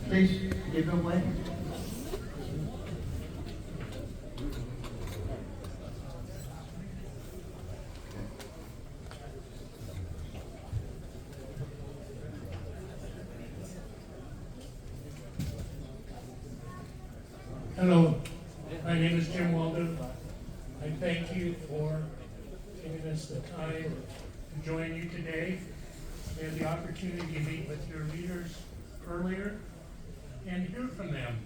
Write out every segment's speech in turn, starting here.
Please give him way. Hello, my name is Jim Waldo. I thank you for giving us the time to join you today. We had the opportunity to meet with your leaders earlier and hear from them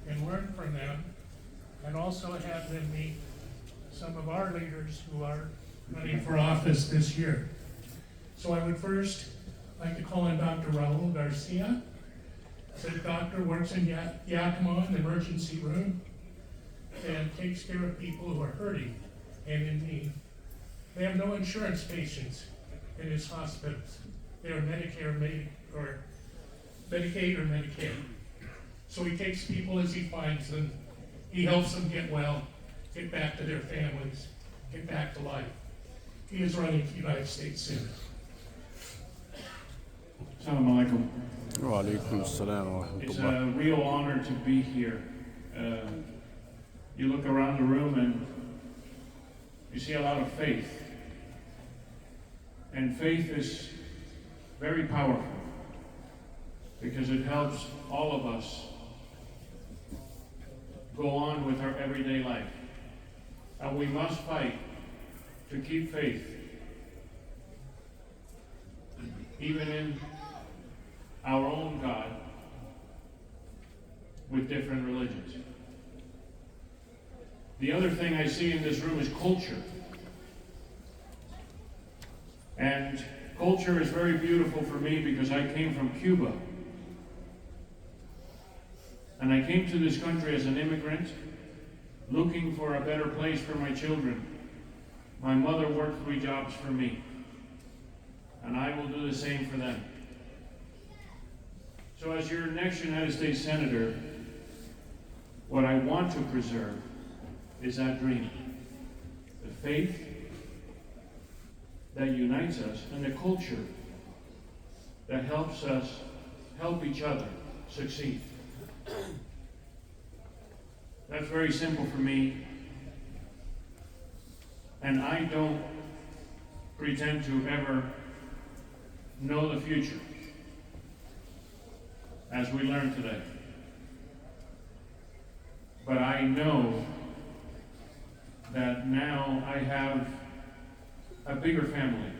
and learn from them, and also have them meet some of our leaders who are running for office this year. So I would first like to call on Dr. Raul Garcia. The doctor works in Yakima in the emergency room and takes care of people who are hurting and in need. They have no insurance patients in his hospitals. They are Medicaid or Medicare. So he takes people as he finds them. He helps them get well, get back to their families, get back to life. He is running for United States Senate. Assalamu alaikum. Wa alaikum assalam wa It's rahmatullah. a real honor to be here. You look around the room and you see a lot of faith. And faith is very powerful because it helps all of us go on with our everyday life. And we must fight to keep faith, even in our own God, with different religions. The other thing I see in this room is culture. And culture is very beautiful for me because I came from Cuba. And I came to this country as an immigrant, looking for a better place for my children. My mother worked 3 jobs for me, and I will do the same for them. So as your next United States Senator, what I want to preserve is that dream. The faith that unites us and the culture that helps us help each other succeed. That's very simple for me. And I don't pretend to ever know the future, as we learned today. But I know that now I have a bigger family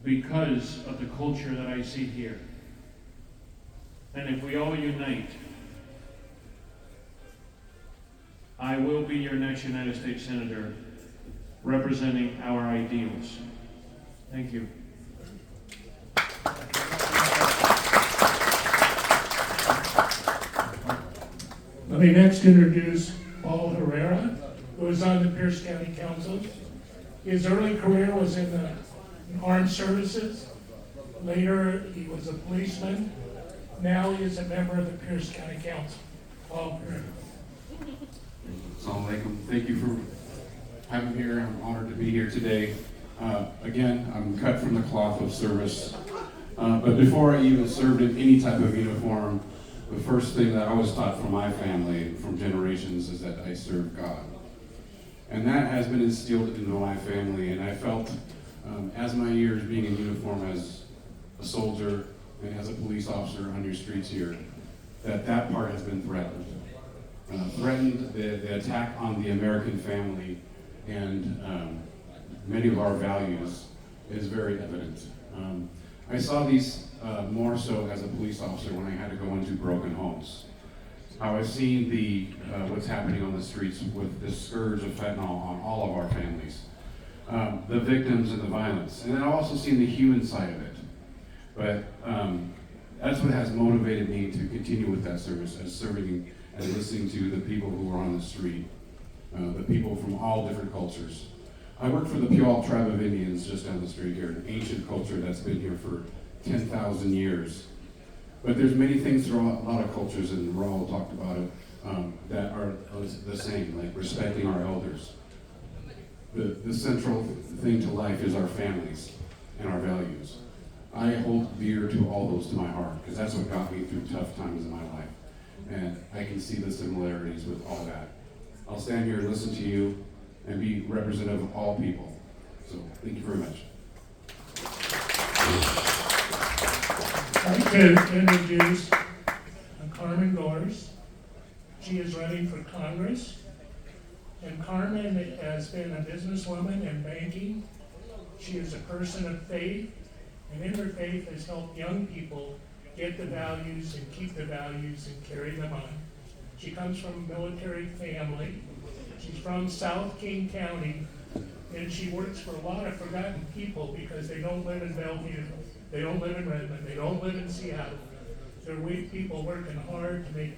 because of the culture that I see here. And if we all unite, I will be your next United States Senator representing our ideals. Thank you. Let me next introduce Paul Herrera, who is on the Pierce County Council. His early career was in the armed services. Later, he was a policeman. Now he is a member of the Pierce County Council. Paul Herrera. Assalamu alaikum. Thank you for having me here. I'm honored to be here today. Again, I'm cut from the cloth of service. But before I even served in any type of uniform, the first thing that I was taught from my family, from generations, is that I serve God. And that has been instilled into my family, and I felt, as my years being in uniform as a soldier and as a police officer on your streets here, that part has been threatened. Threatened the attack on the American family, and many of our values is very evident. I saw these more so as a police officer when I had to go into broken homes. How I've seen what's happening on the streets with the scourge of fentanyl on all of our families, the victims and the violence, and I've also seen the human side of it. But that's what has motivated me to continue with that service, as serving and listening to the people who are on the street, the people from all different cultures. I work for the Puyallup Tribe of Indians just down the street here, an ancient culture that's been here for 10,000 years. But there's many things throughout a lot of cultures, and Raul talked about it, that are the same, like respecting our elders. The central thing to life is our families and our values. I hold dear to all those to my heart, because that's what got me through tough times in my life. And I can see the similarities with all that. I'll stand here and listen to you and be representative of all people. So thank you very much. I'd like to introduce Carmen Gores. She is running for Congress. And Carmen has been a businesswoman in banking. She is a person of faith, and in her faith has helped young people get the values and keep the values and carry them on. She comes from a military family. She's from South King County, and she works for a lot of forgotten people because they don't live in Bellevue, they don't live in Redmond, they don't live in Seattle. They're weak people working hard to make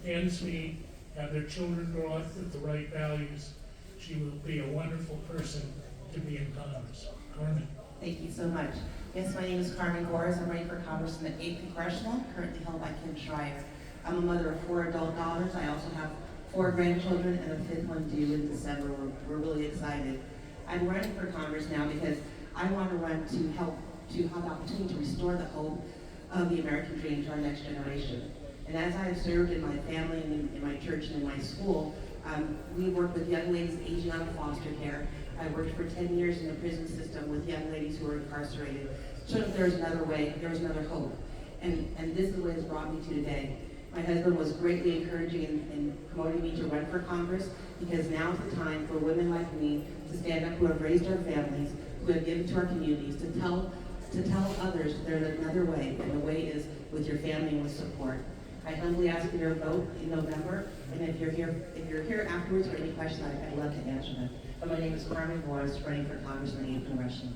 ends meet, have their children grow up with the right values. She will be a wonderful person to be in Congress. Carmen. Thank you so much. Yes, my name is Carmen Gores. I'm running for Congress in the 8th Congressional, currently held by Kim Schreier. I'm a mother of 4 adult daughters. I also have 4 grandchildren and a 5th one due in December. We're really excited. I'm running for Congress now because I want to run to help to have the opportunity to restore the hope of the American dream to our next generation. And as I have served in my family and in my church and in my school, we work with young ladies aging out of foster care. I worked for 10 years in the prison system with young ladies who were incarcerated, showing that there was another way, there was another hope. And this is what has brought me to today. My husband was greatly encouraging in promoting me to run for Congress, because now is the time for women like me to stand up, who have raised our families, who have given to our communities, to tell others there's another way, and the way is with your family and with support. I humbly ask for your vote in November, and if you're here afterwards or any questions, I'd love to answer them. But my name is Carmen Gores, running for Congress in the 8th Congressional.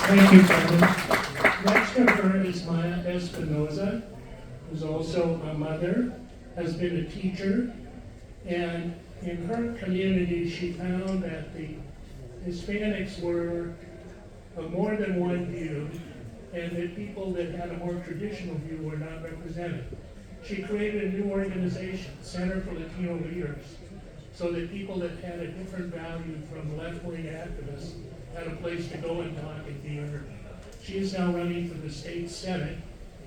Thank you, Carmen. Next to her is Maya Espinoza, who's also a mother, has been a teacher, and in her community she found that the Hispanics were of more than one view, and that people that had a more traditional view were not represented. She created a new organization, Center for Latino Leaders, so that people that had a different value from left-wing activists had a place to go and talk and be heard. She is now running for the state senate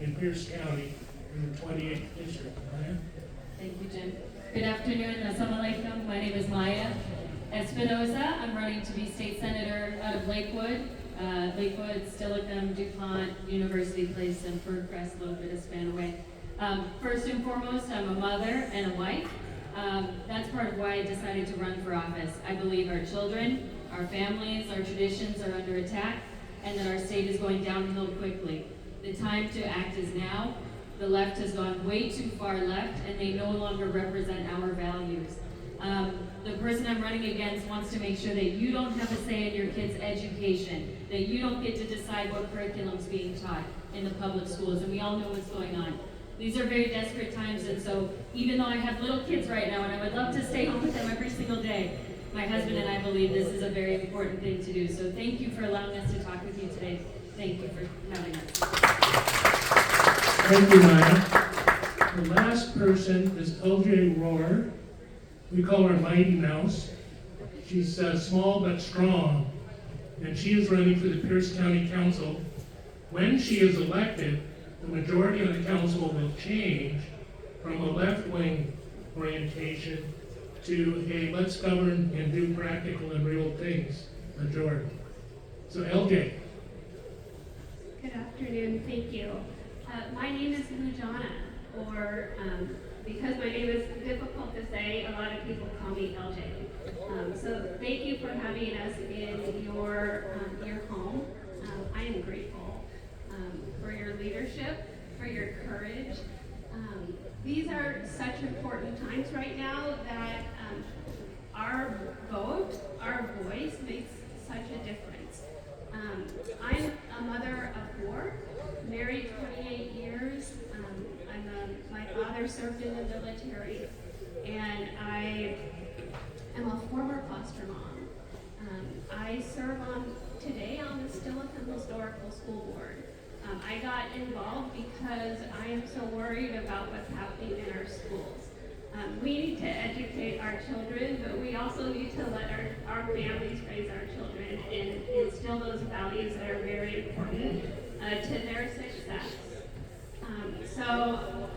in Pierce County in the 28th district. Maya? Thank you, Jim. Good afternoon. Assalamu alaikum. My name is Maya Espinoza. I'm running to be state senator out of Lakewood. Lakewood, Steilacoom, DuPont, University Place, and Birdcrest, a little bit of span away. First and foremost, I'm a mother and a wife. That's part of why I decided to run for office. I believe our children, our families, our traditions are under attack, and that our state is going downhill quickly. The time to act is now. The left has gone way too far left, and they no longer represent our values. The person I'm running against wants to make sure that you don't have a say in your kids' education, that you don't get to decide what curriculum's being taught in the public schools, and we all know what's going on. These are very desperate times, and so even though I have little kids right now, and I would love to stay home with them every single day, my husband and I believe this is a very important thing to do. So thank you for allowing us to talk with you today. Thank you for having us. Thank you, Maya. The last person is LJ Rohr. We call her Mighty Mouse. She's small but strong, and she is running for the Pierce County Council. When she is elected, the majority of the council will change from a left-wing orientation to a let's govern and do practical and real things majority. So LJ. Good afternoon, thank you. My name is Lujana, or because my name is difficult to say, a lot of people call me LJ. So thank you for having us in your home. I am grateful for your leadership, for your courage. These are such important times right now that our vote, our voice makes such a difference. I'm a mother of 4, married 28 years. My father served in the military, and I am a former foster mom. I serve today on the Steilacoom Historical School Board. I got involved because I am so worried about what's happening in our schools. We need to educate our children, but we also need to let our families raise our children and instill those values that are very important to their success. So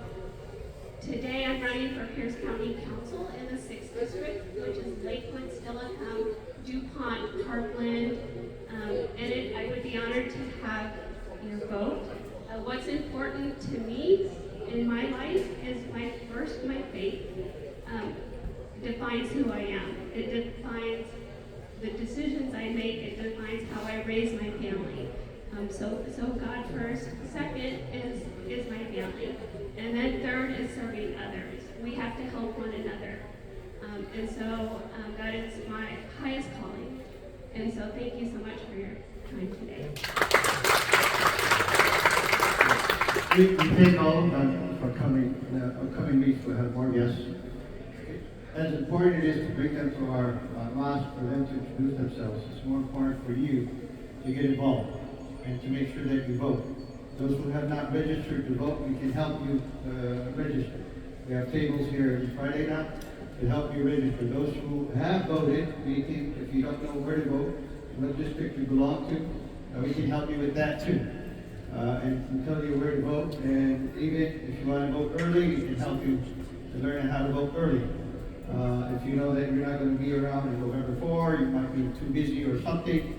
today I'm running for Pierce County Council in the 6th District, which is Lakewood, Steilacoom, DuPont, Parkland, and I would be honored to have your vote. What's important to me in my life is my faith defines who I am. It defines the decisions I make. It defines how I raise my family. So God first. Second is my family, and then third is serving others. We have to help one another, and so that is my highest calling. And so thank you so much for your time today. We thank all of them for coming weeks to have more guests. As important it is to bring them to our mosque for them to introduce themselves, it's more important for you to get involved and to make sure that you vote. Those who have not registered to vote, we can help you register. We have tables here every Friday now to help you register. Those who have voted, we can, if you don't know where to vote, what district you belong to, we can help you with that too. And tell you where to vote, and even if you want to vote early, we can help you to learn how to vote early. If you know that you're not going to be around on November 4, you might be too busy or something,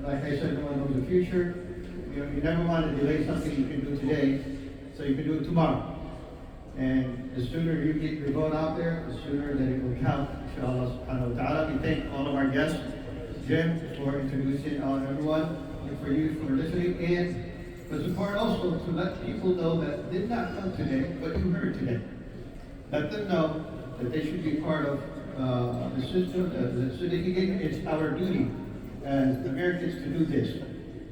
like I said, no one knows the future. You never want to delay something you can do today, so you can do it tomorrow. And the sooner you get your vote out there, the sooner that it will count, inshallah subhanahu wa ta'ala. We thank all of our guests, Jim, for introducing everyone, and for you for listening. And it's important also to let people know that did not come today, but you heard today. Let them know that they should be part of the system, so they can get, it's our duty as Americans to do this.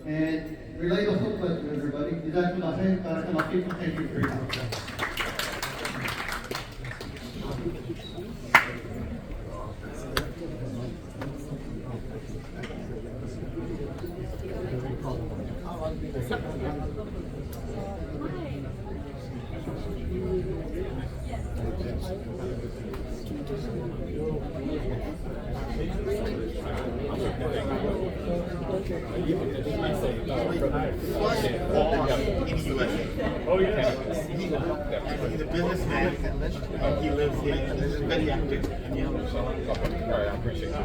And relay the khutbah to everybody. Jazakallah khair, barakallah feekum. Thank you for your time. Oh yeah. He's a businessman. He lives here. He's very active. All right, I appreciate it.